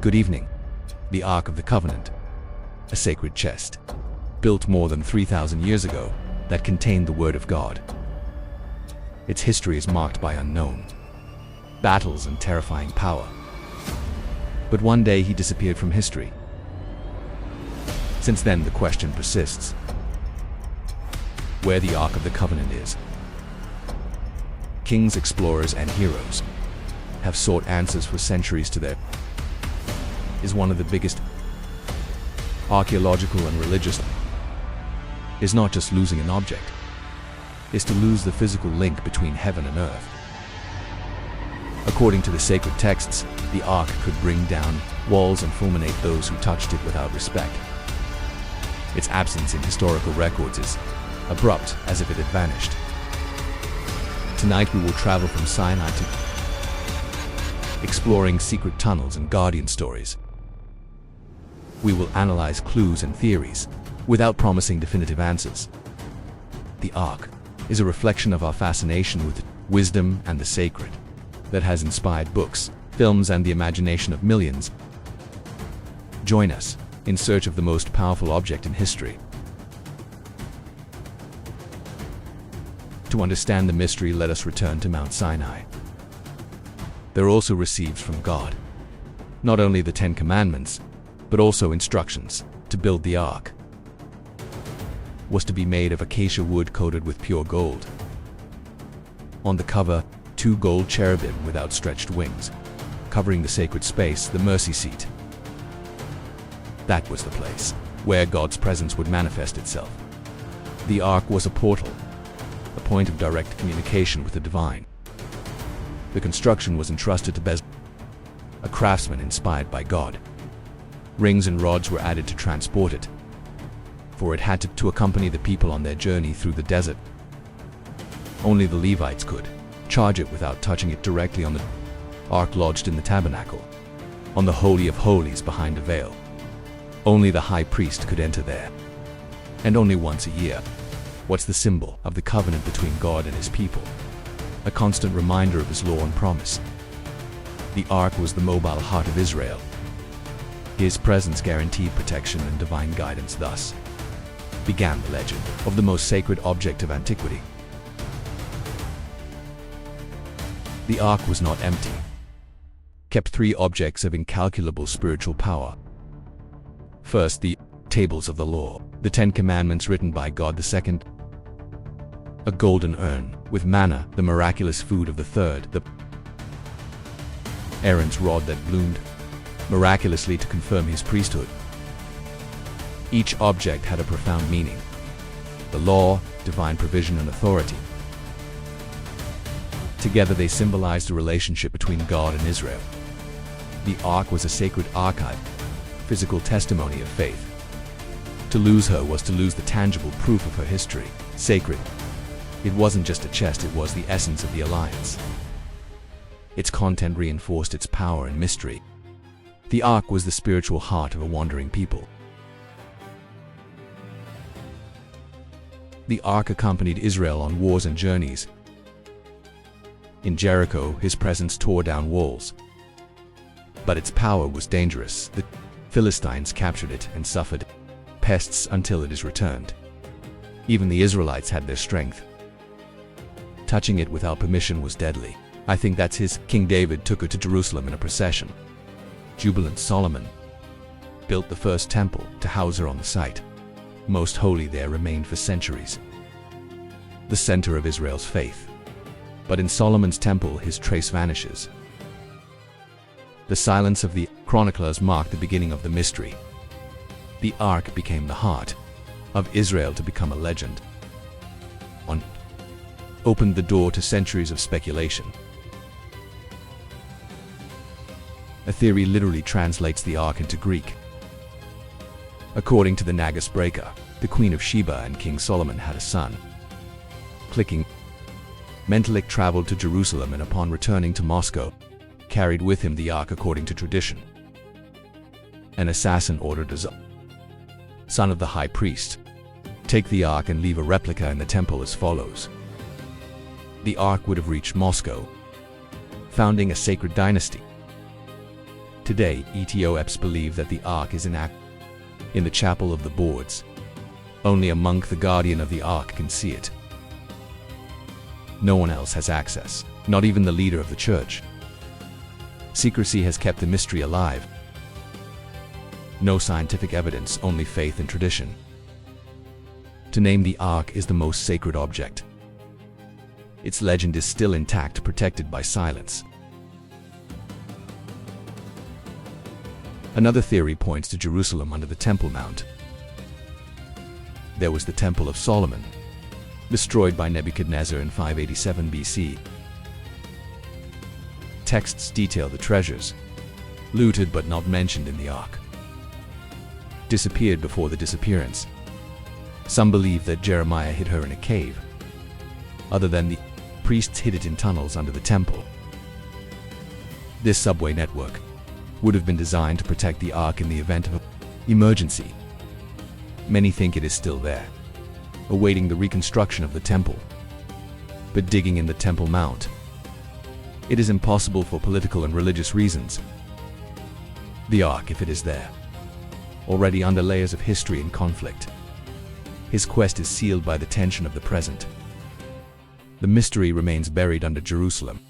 Good evening. The Ark of the Covenant, a sacred chest, built more than 3,000 years ago, that contained the Word of God. Its history is marked by unknown battles and terrifying power. But one day he disappeared from history. Since then, the question persists: where the Ark of the Covenant is. Kings, explorers, and heroes have sought answers for centuries to their is one of the biggest archaeological and religious is not just losing an object, is to lose the physical link between heaven and earth. According to the sacred texts, the Ark could bring down walls and fulminate those who touched it without respect. Its absence in historical records is abrupt, as if it had vanished. Tonight we will travel from Sinai to exploring secret tunnels and guardian stories. We will analyze clues and theories without promising definitive answers. The Ark is a reflection of our fascination with wisdom and the sacred that has inspired books, films, and the imagination of millions. Join us in search of the most powerful object in history. To understand the mystery, let us return to Mount Sinai. They're also received from God not only the 10 Commandments, but also instructions to build the Ark. Was to be made of acacia wood coated with pure gold. On the cover, 2 gold cherubim with outstretched wings, covering the sacred space, the mercy seat. That was the place where God's presence would manifest itself. The Ark was a portal, a point of direct communication with the divine. The construction was entrusted to Bezalel, a craftsman inspired by God. Rings and rods were added to transport it, for it had to accompany the people on their journey through the desert. Only the Levites could charge it without touching it directly on the Ark lodged in the tabernacle, on the Holy of Holies behind a veil. Only the high priest could enter there, and only once a year. What's the symbol of the covenant between God and his people? A constant reminder of his law and promise. The Ark was the mobile heart of Israel. His presence guaranteed protection and divine guidance. Thus began the legend of the most sacred object of antiquity. The Ark was not empty. Kept 3 objects of incalculable spiritual power. First, the tables of the law, the 10 Commandments written by God. The second, a golden urn with manna, the miraculous food of the third, the Aaron's rod that bloomed miraculously to confirm his priesthood. Each object had a profound meaning: the law, divine provision, and authority. Together they symbolized a relationship between God and Israel. The Ark was a sacred archive, physical testimony of faith. To lose her was to lose the tangible proof of her history. Sacred. It wasn't just a chest, it was the essence of the alliance. Its content reinforced its power and mystery. The Ark was the spiritual heart of a wandering people. The Ark accompanied Israel on wars and journeys. In Jericho, his presence tore down walls. But its power was dangerous. The Philistines captured it and suffered pests until it is returned. Even the Israelites had their strength. Touching it without permission was deadly. I think that's his. King David took her to Jerusalem in a procession. Jubilant Solomon built the first temple to house her on the site. Most holy there remained for centuries, the center of Israel's faith. But in Solomon's temple, his trace vanishes. The silence of the chroniclers marked the beginning of the mystery. The Ark became the heart of Israel to become a legend. Opened the door to centuries of speculation. A theory literally translates the Ark into Greek. According to the Nagas Breaker, the Queen of Sheba and King Solomon had a son. Clicking. Menelik traveled to Jerusalem and upon returning to Moscow, carried with him the Ark according to tradition. An assassin ordered Azar, son of the high priest, take the Ark and leave a replica in the temple as follows. The Ark would have reached Moscow, founding a sacred dynasty. Today, Ethiopians believe that the Ark is in the Chapel of the Boards. Only a monk, the guardian of the Ark, can see it. No one else has access, not even the leader of the church. Secrecy has kept the mystery alive. No scientific evidence, only faith and tradition. To name the Ark is the most sacred object. Its legend is still intact, protected by silence. Another theory points to Jerusalem under the Temple Mount. There was the Temple of Solomon, destroyed by Nebuchadnezzar in 587 BC. Texts detail the treasures, looted but not mentioned in the Ark, disappeared before the disappearance. Some believe that Jeremiah hid her in a cave. Other than the priests hid it in tunnels under the temple. This subway network would have been designed to protect the Ark in the event of an emergency. Many think it is still there, awaiting the reconstruction of the temple. But digging in the Temple Mount, it is impossible for political and religious reasons. The Ark, if it is there, already under layers of history and conflict. His quest is sealed by the tension of the present. The mystery remains buried under Jerusalem.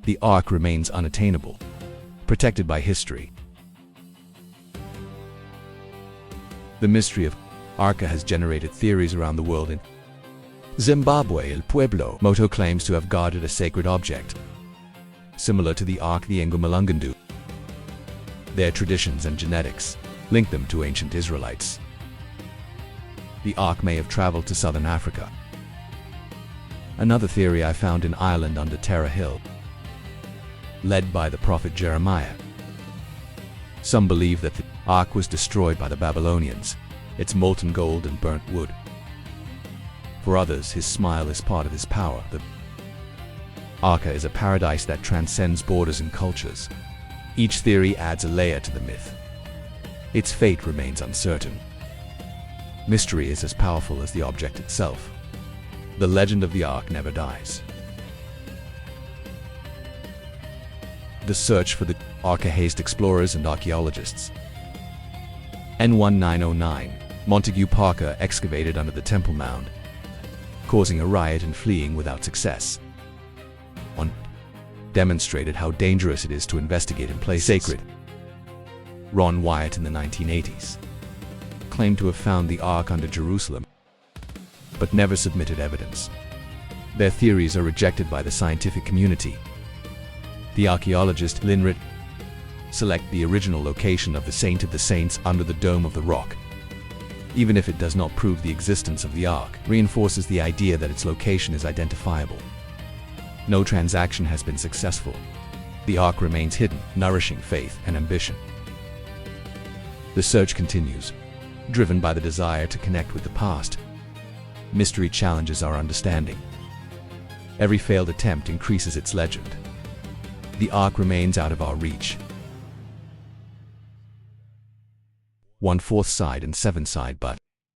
The Ark remains unattainable, protected by history. The mystery of Arca has generated theories around the world. In Zimbabwe, El Pueblo Moto claims to have guarded a sacred object, similar to the Ark the Ngumalungundu. Their traditions and genetics link them to ancient Israelites. The Ark may have traveled to southern Africa. Another theory I found in Ireland under Terror Hill, led by the prophet Jeremiah. Some believe that the Ark was destroyed by the Babylonians, its molten gold and burnt wood. For others, his smile is part of his power. The Arca is a paradise that transcends borders and cultures. Each theory adds a layer to the myth. Its fate remains uncertain. Mystery is as powerful as the object itself. The legend of the Ark never dies. The search for the Ark hazed explorers and archaeologists. N1909, Montague Parker excavated under the Temple Mound, causing a riot and fleeing without success. One demonstrated how dangerous it is to investigate in places sacred. Ron Wyatt in the 1980s claimed to have found the Ark under Jerusalem, but never submitted evidence. Their theories are rejected by the scientific community. The archaeologist Linrit select the original location of the Saint of the Saints under the Dome of the Rock. Even if it does not prove the existence of the Ark, reinforces the idea that its location is identifiable. No transaction has been successful. The Ark remains hidden, nourishing faith and ambition. The search continues, driven by the desire to connect with the past. Mystery challenges our understanding. Every failed attempt increases its legend. The Ark remains out of our reach. 1/4 side and 7 side but